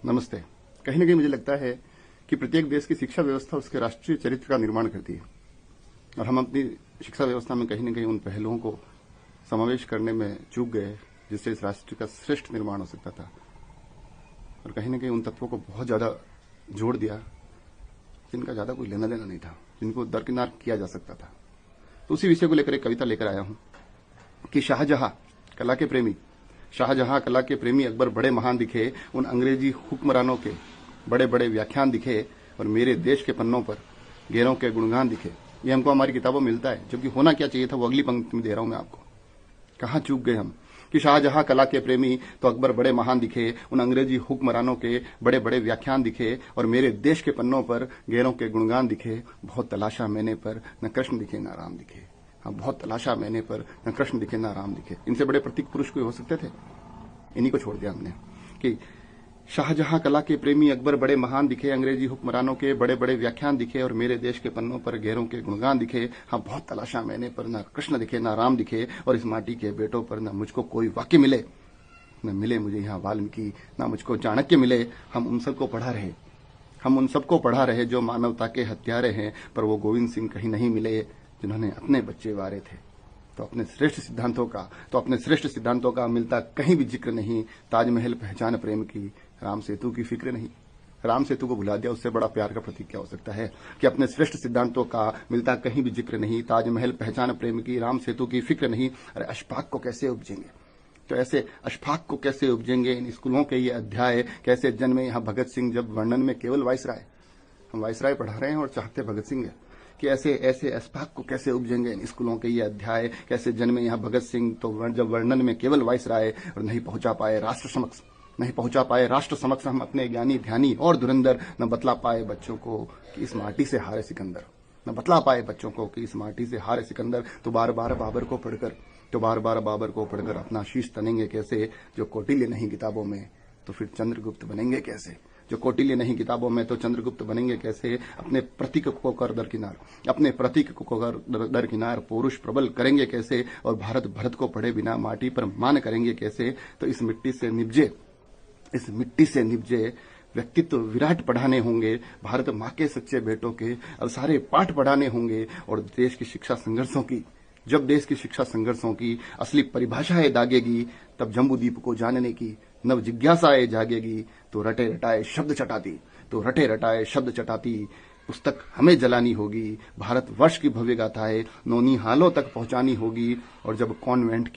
नमस्ते। कहीं न कहीं मुझे लगता है कि प्रत्येक देश की शिक्षा व्यवस्था उसके राष्ट्रीय चरित्र का निर्माण करती है और हम अपनी शिक्षा व्यवस्था में कहीं न कहीं उन पहलुओं को समावेश करने में चूक गए जिससे इस राष्ट्र का श्रेष्ठ निर्माण हो सकता था और कहीं न कहीं उन तत्वों को बहुत ज्यादा जोड़ दिया जिनका ज्यादा कोई लेना देना नहीं था, जिनको दरकिनार किया जा सकता था। तो उसी विषय को लेकर एक कविता लेकर आया हूं कि शाहजहां कला के प्रेमी, शाहजहां कला के प्रेमी अकबर बड़े महान दिखे, उन अंग्रेजी हुक्मरानों के बड़े बड़े व्याख्यान दिखे और मेरे देश के पन्नों पर गैरों के गुणगान दिखे। ये हमको हमारी किताबों में मिलता है, जबकि होना क्या चाहिए था वो अगली पंक्ति में दे रहा हूं मैं आपको। कहां चूक गए हम कि शाहजहां कला के प्रेमी तो अकबर बड़े महान दिखे, उन अंग्रेजी हुक्मरानों के बड़े बड़े व्याख्यान दिखे और मेरे देश के पन्नों पर गैरों के गुणगान दिखे। बहुत तलाशा मैंने पर न कृष्ण दिखे न राम दिखे। हाँ, बहुत तलाशा मैंने पर न कृष्ण दिखे न राम दिखे। इनसे बड़े प्रतीक पुरुष कोई हो सकते थे? इन्हीं को छोड़ दिया हमने कि शाहजहां कला के प्रेमी अकबर बड़े महान दिखे, अंग्रेजी हुक्मरानों के बड़े बड़े व्याख्यान दिखे और मेरे देश के पन्नों पर गैरों के गुणगान दिखे। हाँ, बहुत तलाशा मैंने पर न कृष्ण दिखे न राम दिखे और इस माटी के बेटों पर न मुझको कोई वाक्य मिले, न मिले मुझे यहाँ वाल्मीकि, न मुझको चाणक्य मिले। हम उन सबको पढ़ा रहे जो मानवता के हत्यारे हैं, पर वो गोविंद सिंह कहीं नहीं मिले जिन्होंने अपने बच्चे वारे थे। तो अपने श्रेष्ठ सिद्धांतों का मिलता कहीं भी जिक्र नहीं। ताजमहल पहचान प्रेम की, राम सेतु की फिक्र नहीं। राम सेतु को भुला दिया, उससे बड़ा प्यार का प्रतीक क्या हो सकता है कि अपने श्रेष्ठ सिद्धांतों का मिलता कहीं भी जिक्र नहीं। ताजमहल पहचान प्रेम की, राम सेतु की फिक्र नहीं। अरे अशफाक को कैसे उपजेंगे? तो ऐसे अशफाक को कैसे उपजेंगे? इन स्कूलों के ये अध्याय कैसे जन्मे यहाँ भगत सिंह, जब वर्णन में केवल वायसराय, हम वायसराय पढ़ा रहे हैं और चाहते भगत सिंह है कि ऐसे अशफाक को कैसे उपजेंगे इन स्कूलों के ये अध्याय कैसे जन्मे यहाँ भगत सिंह, तो जब वर्णन में केवल वायसराय और नहीं पहुंचा पाए राष्ट्र समक्ष हम अपने ज्ञानी ध्यानी और धुरंधर, न बतला पाए बच्चों को कि इस माटी से हारे सिकंदर, न बतला पाए बच्चों को कि इस माटी से हारे सिकंदर। तो बार बार बाबर को पढ़कर अपना शीश तनेंगे कैसे? जो कौटिल्य नहीं किताबों में तो फिर चंद्रगुप्त बनेंगे कैसे? जो कौटिल्य नहीं किताबों में तो चंद्रगुप्त बनेंगे कैसे? अपने प्रतीक को कर दरकिनार पौरुष प्रबल करेंगे कैसे? और भरत को पढ़े बिना माटी पर मान करेंगे कैसे? तो इस मिट्टी से निपजे व्यक्तित्व विराट पढ़ाने होंगे, भारत माँ के सच्चे बेटों के अब सारे पाठ पढ़ाने होंगे। और जब देश की शिक्षा संघर्षों की असली परिभाषाएं दागेगी, तब जम्बूद्वीप को जानने की नव जिज्ञासाएं जागेगी। तो रटे रटाए शब्द चटाती पुस्तक हमें जलानी होगी। भारतवर्ष की भव्य गाथाएं नौनिहालों तक पहुंचानी होगी। और जब कॉन्वेंट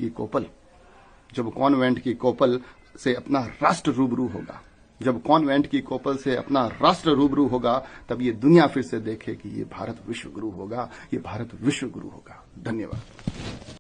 की कोपल से अपना राष्ट्र रूबरू होगा, तब ये दुनिया फिर से देखे कि ये भारत विश्व गुरु होगा। धन्यवाद।